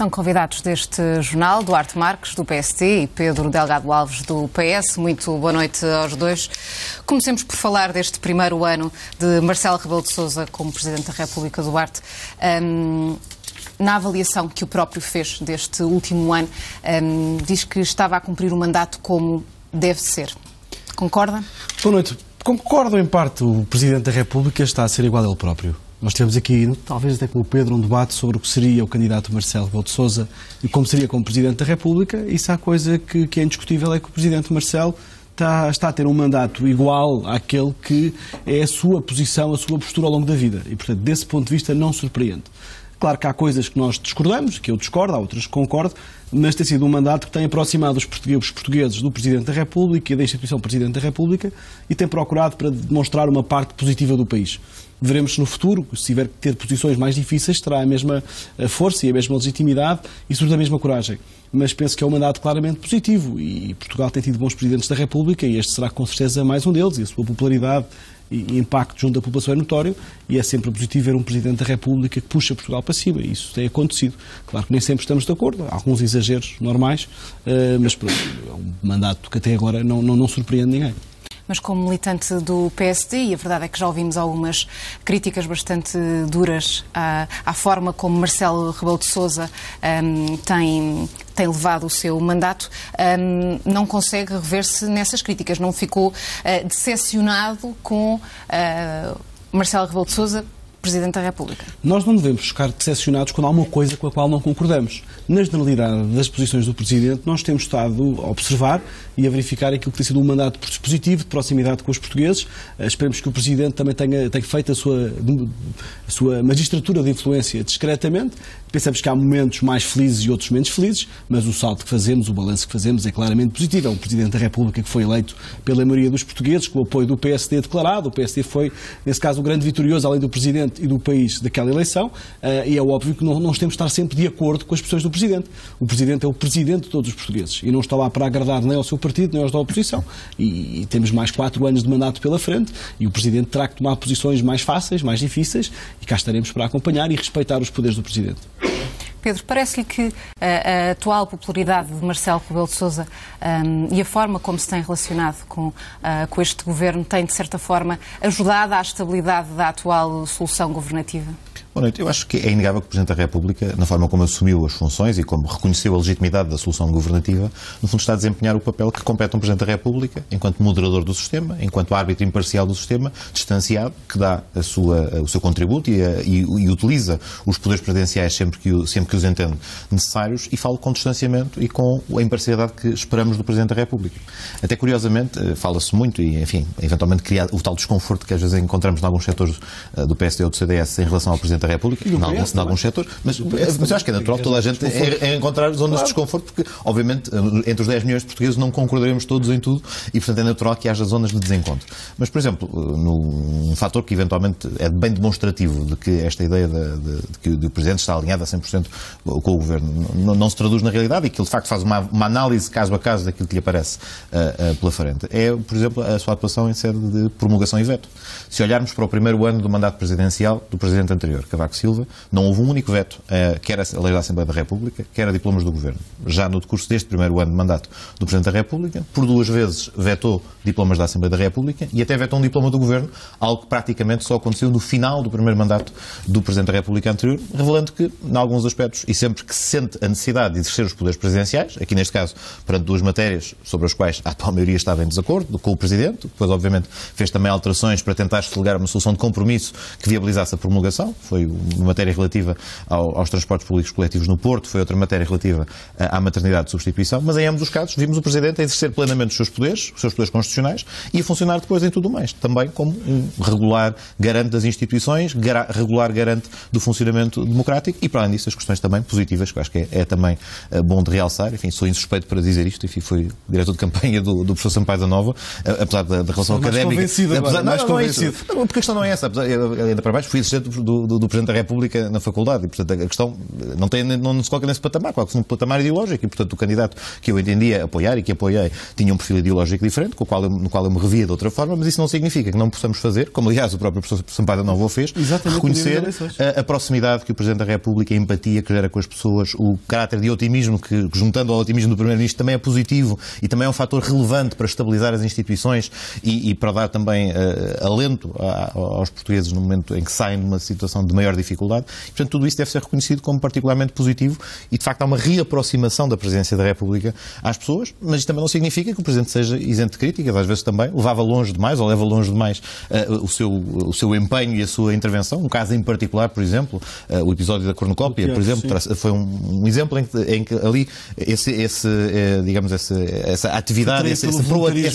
São convidados deste jornal Duarte Marques, do PSD, e Pedro Delgado Alves, do PS. Muito boa noite aos dois. Comecemos por falar deste primeiro ano de Marcelo Rebelo de Sousa como Presidente da República. Duarte, na avaliação que o próprio fez deste último ano, diz que estava a cumprir o mandato como deve ser. Concorda? Boa noite. Concordo em parte. O Presidente da República está a ser igual a ele próprio. Nós temos aqui, talvez até com o Pedro, um debate sobre o que seria o candidato Marcelo Rebelo de Sousa e como seria como Presidente da República. Isso há coisa que é indiscutível, é que o Presidente Marcelo está a ter um mandato igual àquele que é a sua posição, a sua postura ao longo da vida. E, portanto, desse ponto de vista, não surpreende. Claro que há coisas que nós discordamos, que eu discordo, há outras que concordo, mas tem sido um mandato que tem aproximado os portugueses do Presidente da República e da instituição Presidente da República e tem procurado para demonstrar uma parte positiva do país. Veremos se no futuro, se tiver que ter posições mais difíceis, terá a mesma força e a mesma legitimidade e, sobretudo, a mesma coragem. Mas penso que é um mandato claramente positivo e Portugal tem tido bons Presidentes da República e este será com certeza mais um deles e a sua popularidade e impacto junto da população é notório e é sempre positivo ver um Presidente da República que puxa Portugal para cima e isso tem acontecido. Claro que nem sempre estamos de acordo, há alguns exageros normais, mas pronto, é um mandato que até agora não surpreende ninguém. Mas como militante do PSD, e a verdade é que já ouvimos algumas críticas bastante duras à forma como Marcelo Rebelo de Sousa tem levado o seu mandato, não consegue rever-se nessas críticas. Não ficou decepcionado com Marcelo Rebelo de Sousa, Presidente da República? Nós não devemos ficar decepcionados quando há uma coisa com a qual não concordamos. Na generalidade das posições do Presidente, nós temos estado a observar e a verificar aquilo que tem sido um mandato positivo, de proximidade com os portugueses. Esperemos que o Presidente também tenha feito a sua magistratura de influência discretamente. Pensamos que há momentos mais felizes e outros menos felizes, mas o salto que fazemos, o balanço que fazemos é claramente positivo. É um Presidente da República que foi eleito pela maioria dos portugueses, com o apoio do PSD declarado. O PSD foi, nesse caso, o grande vitorioso, além do Presidente e do país daquela eleição, e é óbvio que não temos de estar sempre de acordo com as posições do Presidente. O Presidente é o Presidente de todos os portugueses e não está lá para agradar nem ao seu partido, nem aos da oposição. E temos mais 4 anos de mandato pela frente e o Presidente terá que tomar posições mais fáceis, mais difíceis, e cá estaremos para acompanhar e respeitar os poderes do Presidente. Pedro, parece-lhe que a atual popularidade de Marcelo Rebelo de Sousa e a forma como se tem relacionado com este governo tem, de certa forma, ajudado à estabilidade da atual solução governativa? Boa noite. Eu acho que é inegável que o Presidente da República, na forma como assumiu as funções e como reconheceu a legitimidade da solução governativa, no fundo está a desempenhar o papel que compete a um Presidente da República, enquanto moderador do sistema, enquanto árbitro imparcial do sistema, distanciado, que dá o seu contributo e utiliza os poderes presidenciais sempre que os entende necessários e fala com distanciamento e com a imparcialidade que esperamos do Presidente da República. Até curiosamente, fala-se muito e, enfim, eventualmente cria o tal desconforto que às vezes encontramos em alguns setores do PSD ou do CDS em relação ao Presidente da República, em alguns setores, mas eu acho que é natural toda a gente encontrar zonas de desconforto, porque, obviamente, entre os 10 milhões de portugueses não concordaremos todos em tudo e, portanto, é natural que haja zonas de desencontro. Mas, por exemplo, um fator que, eventualmente, é bem demonstrativo de que esta ideia de que o Presidente está alinhado a 100% com o Governo não se traduz na realidade e que ele, de facto, faz uma análise caso a caso daquilo que lhe aparece pela frente. É, por exemplo, a sua atuação em sede de promulgação e veto. Se olharmos para o primeiro ano do mandato presidencial do Presidente anterior, Cavaco Silva, não houve um único veto, quer a lei da Assembleia da República, quer a diplomas do Governo. Já no decurso deste primeiro ano de mandato do Presidente da República, por 2 vezes vetou diplomas da Assembleia da República e até vetou um diploma do Governo, algo que praticamente só aconteceu no final do primeiro mandato do Presidente da República anterior, revelando que, em alguns aspectos, e sempre que se sente a necessidade de exercer os poderes presidenciais, aqui neste caso, perante 2 matérias sobre as quais a atual maioria estava em desacordo com o Presidente, depois obviamente fez também alterações para tentar delegar uma solução de compromisso que viabilizasse a promulgação, foi uma matéria relativa aos transportes públicos coletivos no Porto, foi outra matéria relativa à maternidade de substituição, mas em ambos os casos vimos o Presidente a exercer plenamente os seus poderes constitucionais e a funcionar depois em tudo o mais, também como um regular garante das instituições, regular garante do funcionamento democrático e, para além disso, as questões também positivas, que eu acho que é também bom de realçar. Enfim, sou insuspeito para dizer isto, enfim, fui diretor de campanha do professor Sampaio da Nova, apesar da relação académica. Mais convencido. Porque a questão não é essa, ainda para baixo, fui assistente do Presidente da República na faculdade e, portanto, a questão não se coloca nesse patamar, coloca-se num patamar ideológico e, portanto, o candidato que eu entendia apoiar e que apoiei tinha um perfil ideológico diferente, no qual eu me revia de outra forma, mas isso não significa que não possamos fazer, como aliás o próprio professor Sampaio da Nova o fez, reconhecer a proximidade que o Presidente da República e a empatia que gera com as pessoas, o caráter de otimismo que, juntando ao otimismo do Primeiro-Ministro, também é positivo e também é um fator relevante para estabilizar as instituições e para dar também alento aos portugueses no momento em que saem de uma situação de maior dificuldade. E, portanto, tudo isso deve ser reconhecido como particularmente positivo e, de facto, há uma reaproximação da Presidência da República às pessoas, mas isto também não significa que o Presidente seja isento de críticas, às vezes também levava longe demais ou leva longe demais o seu empenho e a sua intervenção. Um caso em particular, por exemplo, o episódio da cornucópia, por exemplo, foi um exemplo em que ali essa atividade, essa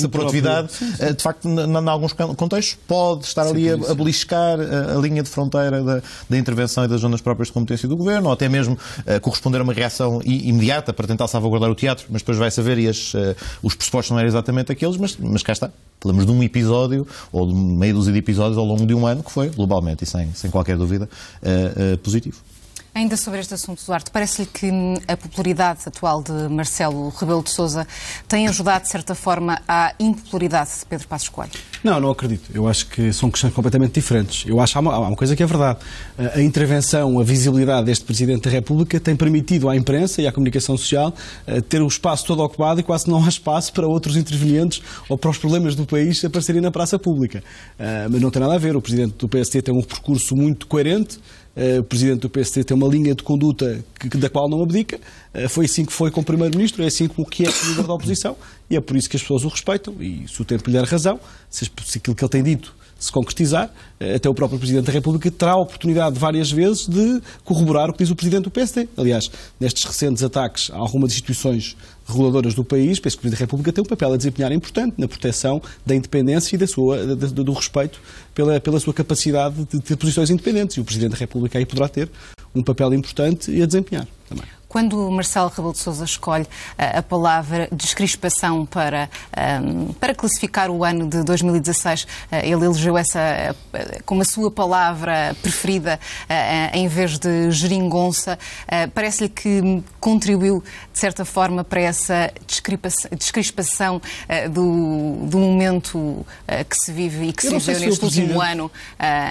proatividade, de facto, em alguns contextos, pode estar ali a beliscar a linha de fronteira da intervenção e das zonas próprias de competência do Governo, ou até mesmo corresponder a uma reação imediata para tentar salvaguardar o teatro, mas depois vai-se a ver e os pressupostos não eram exatamente aqueles, mas cá está. Falamos de um episódio, ou de meia dúzia de episódios ao longo de um ano, que foi, globalmente e sem qualquer dúvida, positivo. Ainda sobre este assunto, Duarte, parece-lhe que a popularidade atual de Marcelo Rebelo de Sousa tem ajudado, de certa forma, à impopularidade de Pedro Passos Coelho? Não acredito. Eu acho que são questões completamente diferentes. Eu acho que há uma coisa que é verdade. A intervenção, a visibilidade deste Presidente da República tem permitido à imprensa e à comunicação social ter o espaço todo ocupado e quase não há espaço para outros intervenientes ou para os problemas do país aparecerem na praça pública. Mas não tem nada a ver. O Presidente do PSD tem um percurso muito coerente. O Presidente do PSD tem uma linha de conduta da qual não abdica. Foi assim que foi com o Primeiro-Ministro, é assim que é o líder da oposição e é por isso que as pessoas o respeitam e se o tempo lhe der razão, se aquilo que ele tem dito se concretizar, até o próprio Presidente da República terá a oportunidade várias vezes de corroborar o que diz o Presidente do PSD. Aliás, nestes recentes ataques a algumas instituições reguladoras do país, penso que o Presidente da República tem um papel a desempenhar importante na proteção da independência e do respeito pela sua capacidade de ter posições independentes. E o Presidente da República aí poderá ter um papel importante a desempenhar também. Quando Marcelo Rebelo de Sousa escolhe a palavra descrispação para classificar o ano de 2016, ele elegeu essa como a sua palavra preferida em vez de geringonça. Parece-lhe que contribuiu, de certa forma, para essa descrispação do momento que se vive e que se viveu neste último ano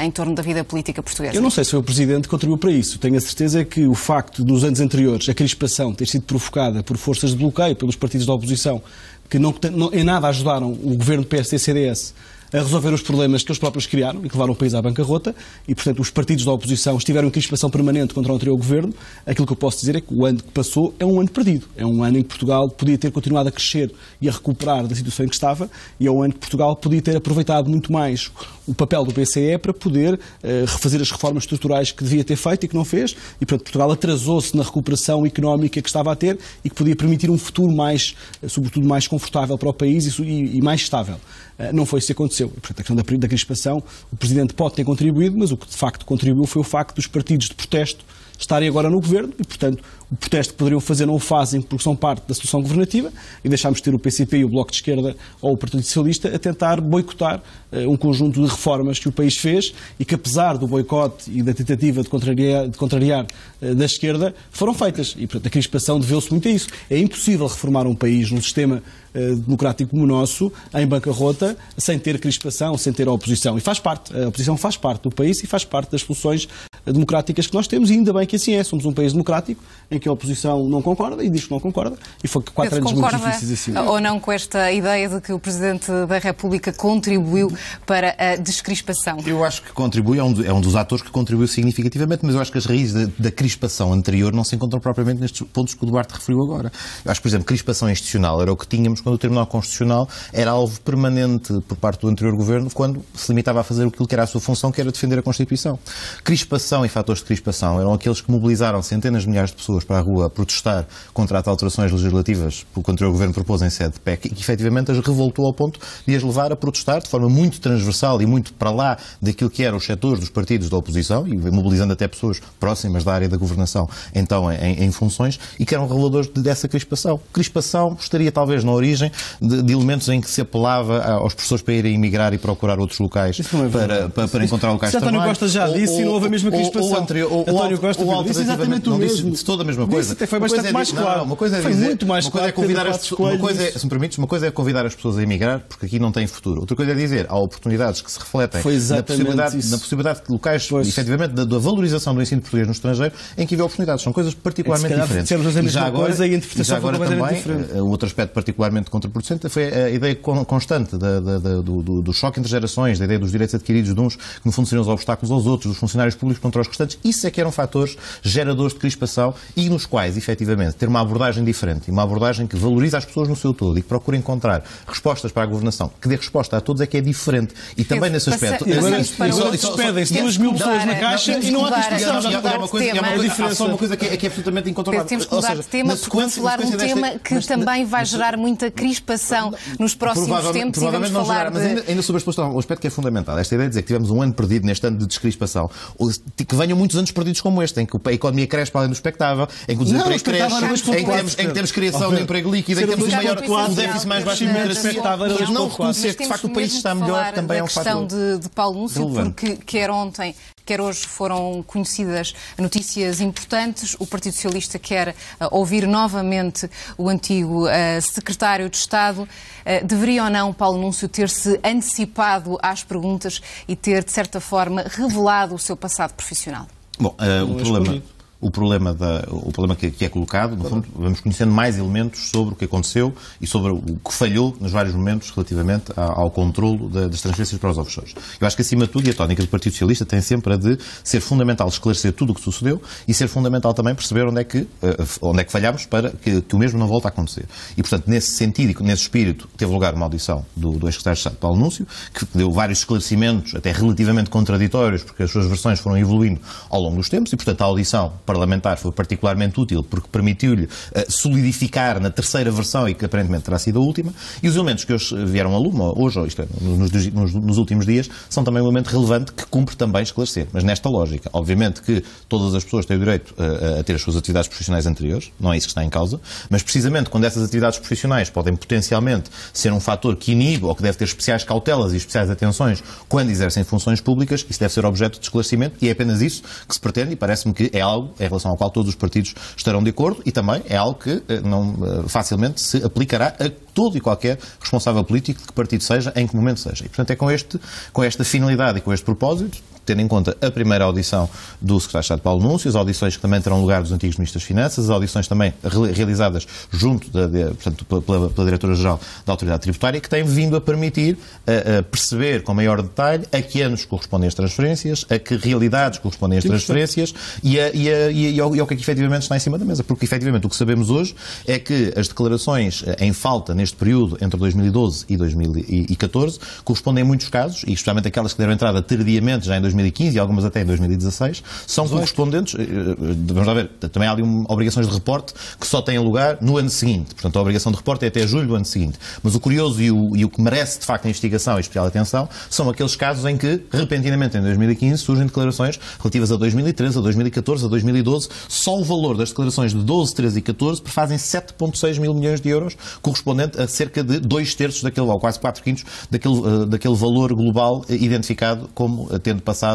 em torno da vida política portuguesa? Eu não sei se foi o Presidente que contribuiu para isso. Tenho a certeza que o facto dos anos anteriores a crispação ter sido provocada por forças de bloqueio, pelos partidos da oposição, que não em nada ajudaram o governo do PSD-CDS a resolver os problemas que eles próprios criaram e que levaram o país à bancarrota e, portanto, os partidos da oposição estiveram em crispação permanente contra o anterior governo. Aquilo que eu posso dizer é que o ano que passou é um ano perdido. É um ano em que Portugal podia ter continuado a crescer e a recuperar da situação em que estava e é um ano que Portugal podia ter aproveitado muito mais o papel do BCE para poder refazer as reformas estruturais que devia ter feito e que não fez. E, portanto, Portugal atrasou-se na recuperação económica que estava a ter e que podia permitir um futuro mais, sobretudo, mais confortável para o país e mais estável. Não foi isso que aconteceu. E, portanto, a questão da crispação, o Presidente pode ter contribuído, mas o que de facto contribuiu foi o facto dos partidos de protesto estarem agora no Governo e, portanto, o protesto que poderiam fazer não o fazem porque são parte da solução governativa e deixámos de ter o PCP e o Bloco de Esquerda ou o Partido Socialista a tentar boicotar um conjunto de reformas que o país fez e que, apesar do boicote e da tentativa de contrariar da esquerda, foram feitas. E, portanto, a crispação deveu-se muito a isso. É impossível reformar um país num sistema democrático como o nosso, em bancarrota, sem ter crispação, sem ter a oposição. E faz parte. A oposição faz parte do país e faz parte das soluções democráticas que nós temos, e ainda bem que assim é. Somos um país democrático em que a oposição não concorda e diz que não concorda, e foi 4 anos muito difíceis assim. Ou não com esta ideia de que o Presidente da República contribuiu para a descrispação? Eu acho que contribui, é um dos atores que contribuiu significativamente, mas eu acho que as raízes da crispação anterior não se encontram propriamente nestes pontos que o Duarte referiu agora. Eu acho que, por exemplo, crispação institucional era o que tínhamos quando o Tribunal Constitucional era alvo permanente por parte do anterior governo, quando se limitava a fazer aquilo que era a sua função, que era defender a Constituição. Crispação e fatores de crispação eram aqueles que mobilizaram centenas de milhares de pessoas para a rua a protestar contra as alterações legislativas que o anterior governo propôs em sede de PEC e que efetivamente as revoltou ao ponto de as levar a protestar de forma muito transversal e muito para lá daquilo que eram os setores dos partidos da oposição e mobilizando até pessoas próximas da área da governação, então em funções, e que eram reveladores dessa crispação. Crispação estaria talvez na origem de elementos em que se apelava aos professores para irem emigrar e procurar outros locais para encontrar locais de trabalho. António Costa já disse e não houve a mesma crispação. crispação. António Costa disse exatamente o mesmo. Disse toda a mesma coisa. Até foi bastante mais claro. Uma coisa é foi dizer, muito mais claro. Se me permites, uma coisa é convidar as pessoas a emigrar, porque aqui não tem futuro. Outra coisa é dizer, há oportunidades que se refletem na possibilidade de locais, efetivamente, da valorização do ensino português no estrangeiro, em que havia oportunidades. São coisas particularmente diferentes. E já agora também, outro aspecto particularmente contraproducente foi a ideia constante do choque entre gerações, da ideia dos direitos adquiridos de uns, que no fundo seriam os obstáculos aos outros, dos funcionários públicos contra os restantes. Isso é que eram fatores geradores de crispação e nos quais, efetivamente, ter uma abordagem diferente e uma abordagem que valoriza as pessoas no seu todo e que procura encontrar respostas para a governação, que dê resposta a todos, é que é diferente. E também nesse aspecto... Agora despedem-se 2.000 pessoas na Caixa e não há crispação. Há só uma coisa que é absolutamente incontrolável. Temos que mudar de tema, porque vamos falar de um tema que também vai gerar muita crispação nos próximos tempos e vamos falar de... Mas ainda sobre um aspecto que é fundamental. Esta ideia de dizer que tivemos um ano perdido neste ano de descrispação, que venham muitos anos perdidos como este, em que a economia cresce para além do expectável, em que o desemprego cresce, em que temos criação de emprego líquido, em que temos o déficit mais baixo de democracia. E não reconhecer que, de facto, o país está melhor também é um fator. A questão de Paulo Núncio, porque quer ontem, quer hoje foram conhecidas notícias importantes. O Partido Socialista quer ouvir novamente o antigo secretário de Estado. Deveria ou não Paulo Núncio ter-se antecipado às perguntas e ter, de certa forma, revelado o seu passado profissional? Bom, o problema que é colocado, no fundo, vamos conhecendo mais elementos sobre o que aconteceu e sobre o que falhou nos vários momentos relativamente ao controlo das transferências para os offshores. Eu acho que, acima de tudo, e a tónica do Partido Socialista tem sempre a de ser fundamental esclarecer tudo o que sucedeu e ser fundamental também perceber onde é que falhámos para que o mesmo não volte a acontecer. E, portanto, nesse sentido e nesse espírito, teve lugar uma audição do ex-secretário de Estado, Paulo Núncio, que deu vários esclarecimentos, até relativamente contraditórios, porque as suas versões foram evoluindo ao longo dos tempos e, portanto, a audição parlamentar foi particularmente útil porque permitiu-lhe solidificar na terceira versão e que aparentemente terá sido a última, e os elementos que hoje vieram a lume, hoje, ou isto é, nos últimos dias, são também um elemento relevante que cumpre também esclarecer. Mas nesta lógica, obviamente que todas as pessoas têm o direito a ter as suas atividades profissionais anteriores, não é isso que está em causa, mas precisamente quando essas atividades profissionais podem potencialmente ser um fator que inibe ou que deve ter especiais cautelas e especiais atenções quando exercem funções públicas, isso deve ser objeto de esclarecimento e é apenas isso que se pretende e parece-me que é algo em relação ao qual todos os partidos estarão de acordo e também é algo que não facilmente se aplicará a todo e qualquer responsável político, de que partido seja, em que momento seja. E, portanto, é com esta finalidade e com este propósito, tendo em conta a primeira audição do secretário de Estado Paulo Núncio, as audições que também terão lugar dos antigos ministros das Finanças, as audições também realizadas junto portanto, pela Diretora-Geral da Autoridade Tributária, que têm vindo a permitir perceber com maior detalhe a que anos correspondem as transferências, a que realidades correspondem as transferências e ao que é que efetivamente está em cima da mesa. Porque efetivamente o que sabemos hoje é que as declarações em falta neste período entre 2012 e 2014 correspondem em muitos casos, e especialmente aquelas que deram entrada tardiamente já em 2015 e algumas até em 2016, são correspondentes, vamos lá ver, também há ali obrigações de reporte que só têm lugar no ano seguinte. Portanto, a obrigação de reporte é até julho do ano seguinte. Mas o curioso e o que merece, de facto, a investigação e especial atenção são aqueles casos em que, repentinamente, em 2015, surgem declarações relativas a 2013, a 2014, a 2012. Só o valor das declarações de 12, 13 e 14 prefazem 7,6 mil milhões de euros, correspondente a cerca de 2/3 daquele, ou quase 4/5 daquele valor global identificado como tendo passado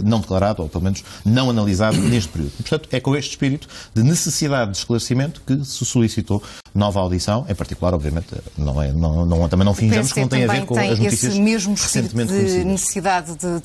não declarado, ou pelo menos não analisado neste período. E, portanto, é com este espírito de necessidade de esclarecimento que se solicitou nova audição, em particular, obviamente, também não fingimos que não tem a ver com as notícias esse mesmo espírito recentemente de conhecidas. Necessidade de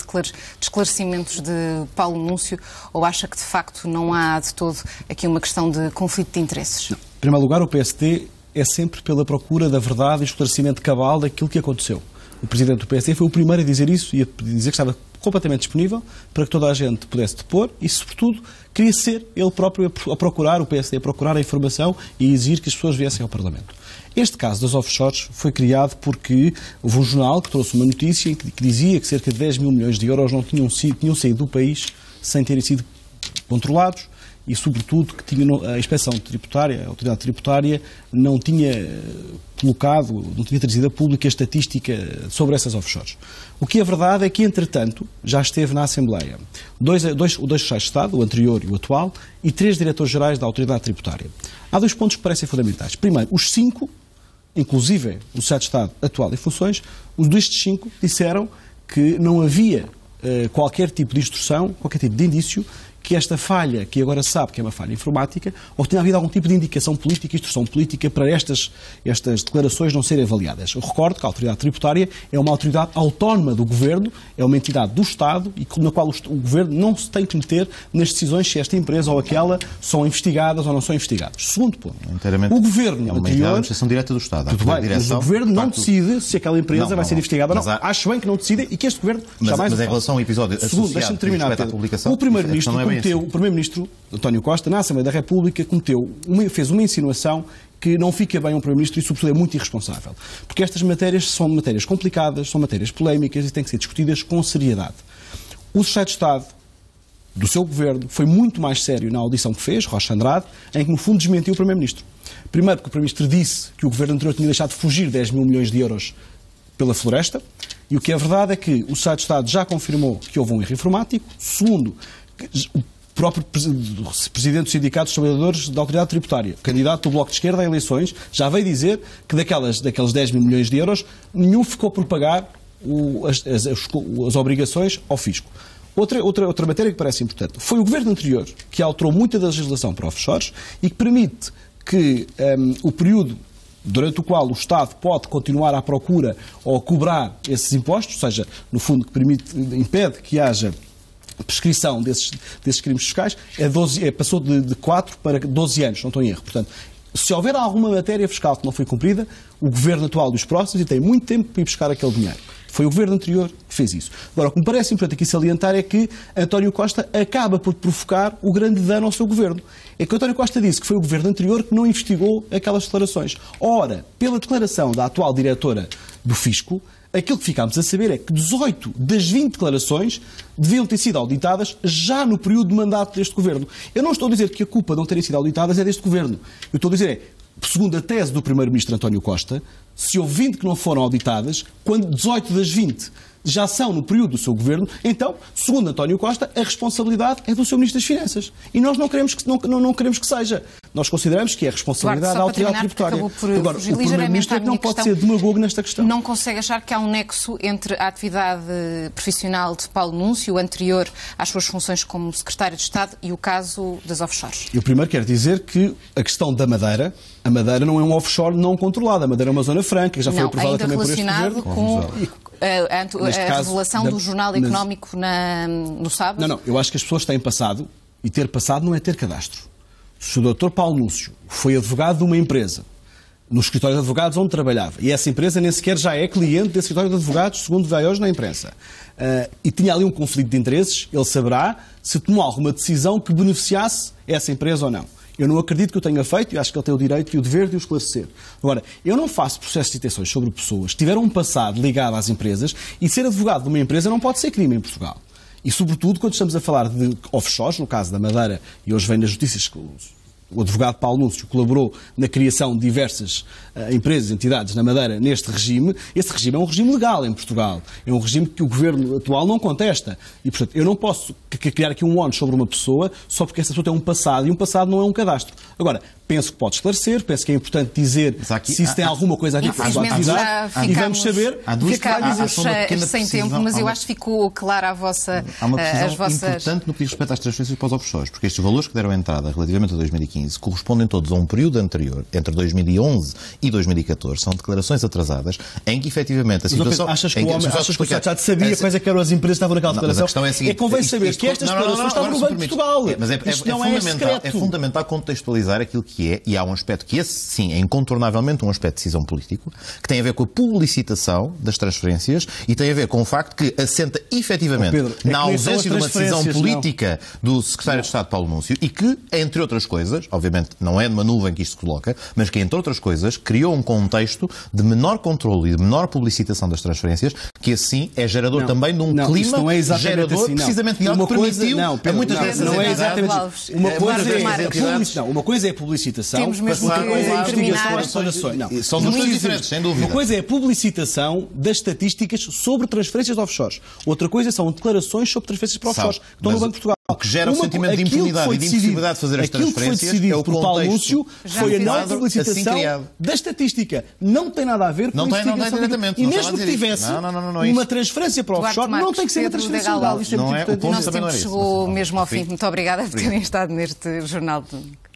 esclarecimentos de Paulo Núncio, ou acha que, de facto, não há de todo aqui uma questão de conflito de interesses? Em primeiro lugar, o PSD é sempre pela procura da verdade e esclarecimento cabal daquilo que aconteceu. O Presidente do PSD foi o primeiro a dizer isso e a dizer que estava completamente disponível para que toda a gente pudesse depor e, sobretudo, queria ser ele próprio a procurar, o PSD a procurar a informação e exigir que as pessoas viessem ao Parlamento. Este caso das offshores foi criado porque houve um jornal que trouxe uma notícia que dizia que cerca de 10 mil milhões de euros não tinham saído do país sem terem sido controlados e, sobretudo, que a inspeção tributária, a autoridade tributária, não tinha colocado, não tinha trazido a público a estatística sobre essas offshores. O que é verdade é que, entretanto, já esteve na Assembleia dois chefes de Estado, o anterior e o atual, e 3 diretores-gerais da autoridade tributária. Há 2 pontos que parecem fundamentais. Primeiro, os 5, inclusive o secretário de Estado atual em funções, os destes 5 disseram que não havia qualquer tipo de instrução, qualquer tipo de indício que esta falha, que agora se sabe que é uma falha informática, ou que tenha havido algum tipo de indicação política, instrução política para estas declarações não serem avaliadas. Eu recordo que a autoridade tributária é uma autoridade autónoma do Governo, é uma entidade do Estado e na qual o Governo não se tem que meter nas decisões se esta empresa ou aquela são investigadas ou não são investigadas. Segundo ponto, o Governo é uma anterior... administração direta do Estado. Tudo bem, mas o Governo não decide se aquela empresa vai ser investigada ou não. Acho bem que não decide e que este Governo jamais... Mas em relação ao episódio associado, deixa-me terminar, Pedro, o Primeiro-Ministro António Costa, na Assembleia da República, fez uma insinuação que não fica bem a um Primeiro-Ministro e, sobretudo, é muito irresponsável. Porque estas matérias são matérias complicadas, são matérias polémicas e têm que ser discutidas com seriedade. O Secretário de Estado do seu Governo foi muito mais sério na audição que fez, Rocha Andrade, em que, no fundo, desmentiu o Primeiro-Ministro. Primeiro, porque o Primeiro-Ministro disse que o Governo anterior tinha deixado de fugir 10 mil milhões de euros pela floresta, e o que é verdade é que o Secretário de Estado já confirmou que houve um erro informático. Segundo, o próprio Presidente do Sindicato dos Trabalhadores da Autoridade Tributária, candidato do Bloco de Esquerda a eleições, já veio dizer que daqueles 10 mil milhões de euros, nenhum ficou por pagar as obrigações ao fisco. Outra matéria que parece importante. Foi o Governo anterior que alterou muita da legislação para offshores e que permite que o período durante o qual o Estado pode continuar à procura ou a cobrar esses impostos, ou seja, no fundo, que impede que haja prescrição desses crimes fiscais, passou de 4 para 12 anos, não estou em erro. Portanto, se houver alguma matéria fiscal que não foi cumprida, o Governo atual dos próximos, e tem muito tempo para ir buscar aquele dinheiro. Foi o Governo anterior que fez isso. Agora, o que me parece importante aqui salientar é que António Costa acaba por provocar o grande dano ao seu Governo. É que António Costa disse que foi o Governo anterior que não investigou aquelas declarações. Ora, pela declaração da atual diretora do Fisco, aquilo que ficámos a saber é que 18 das 20 declarações deviam ter sido auditadas já no período de mandato deste Governo. Eu não estou a dizer que a culpa de não terem sido auditadas é deste Governo. Eu estou a dizer segundo a tese do Primeiro-Ministro António Costa, se houve 20 que não foram auditadas, quando 18 das 20 já são no período do seu Governo, então, segundo António Costa, a responsabilidade é do seu Ministro das Finanças. E nós não queremos que seja. Nós consideramos que é a responsabilidade da autoridade tributária. Agora, o Primeiro-Ministro é que não pode ser demagogo nesta questão. Não consegue achar que há um nexo entre a atividade profissional de Paulo Núncio, anterior às suas funções como Secretário de Estado, e o caso das offshores? Eu primeiro quero dizer que a questão da Madeira, a Madeira não é um offshore não controlado. A Madeira é uma zona franca, que já foi aprovada também por este Governo. Com a revelação do Jornal Económico no sábado? Não, eu acho que as pessoas têm passado, e ter passado não é ter cadastro. Se o Dr. Paulo Núncio foi advogado de uma empresa, no escritório de advogados onde trabalhava, e essa empresa nem sequer já é cliente desse escritório de advogados, segundo vai hoje na imprensa, e tinha ali um conflito de interesses, ele saberá se tomou alguma decisão que beneficiasse essa empresa ou não. Eu não acredito que o tenha feito e acho que ele tem o direito e o dever de o esclarecer. Agora, eu não faço processos de citações sobre pessoas que tiveram um passado ligado às empresas, e ser advogado de uma empresa não pode ser crime em Portugal. E, sobretudo, quando estamos a falar de offshores, no caso da Madeira, e hoje vem nas notícias que o advogado Paulo Núncio colaborou na criação de diversas empresas, entidades na Madeira neste regime. Esse regime é um regime legal em Portugal. É um regime que o Governo atual não contesta. E, portanto, eu não posso criar aqui um ónus sobre uma pessoa só porque essa pessoa tem um passado, e um passado não é um cadastro. Agora, penso que pode esclarecer, penso que é importante dizer se isso tem alguma coisa a ver com a sua atividade, e vamos saber o que vai dizer. Sem tempo, mas eu acho que ficou clara a vossa... Há uma decisão importante no que diz respeito às transferências para os offshores, porque estes valores que deram entrada relativamente a 2015 correspondem todos a um período anterior, entre 2011 e 2014, são declarações atrasadas, em que efetivamente a situação... Achas que o Estado sabia quais é que eram as empresas que estavam naquela declaração? Mas a questão é a seguinte, convém saber que estas declarações estavam no Banco de Portugal. Mas é fundamental contextualizar aquilo que é, e há um aspecto que esse, sim, é incontornavelmente um aspecto de decisão político, que tem a ver com a publicitação das transferências e tem a ver com o facto que assenta efetivamente na ausência de uma decisão política do Secretário de Estado Paulo Núncio e que, entre outras coisas, obviamente não é numa nuvem que isto se coloca, mas que, entre outras coisas, criou um contexto de menor controle e de menor publicitação das transferências, que assim é gerador também de um clima gerador assim, precisamente de algo que permitiu a muitas dessas entidades... Uma coisa é a publicitação, temos mesmo que terminar. São duas coisas diferentes, sem dúvida. Uma coisa é a publicitação das estatísticas sobre transferências de offshores. Outra coisa são declarações sobre transferências para offshores, que estão no Banco de Portugal. que gera o sentimento de impunidade e de impossibilidade de fazer as transferências foi decidido é o por Paulo contexto Múcio foi a não assim publicitação criado. da estatística. Não tem nada a ver com a investigação. diretamente. E Não mesmo que tivesse uma transferência para o offshore, não tem que ser uma transferência legal. Isso é muito importante. O nosso tempo chegou mesmo ao fim. Muito obrigada por terem estado neste Jornal de Domingo.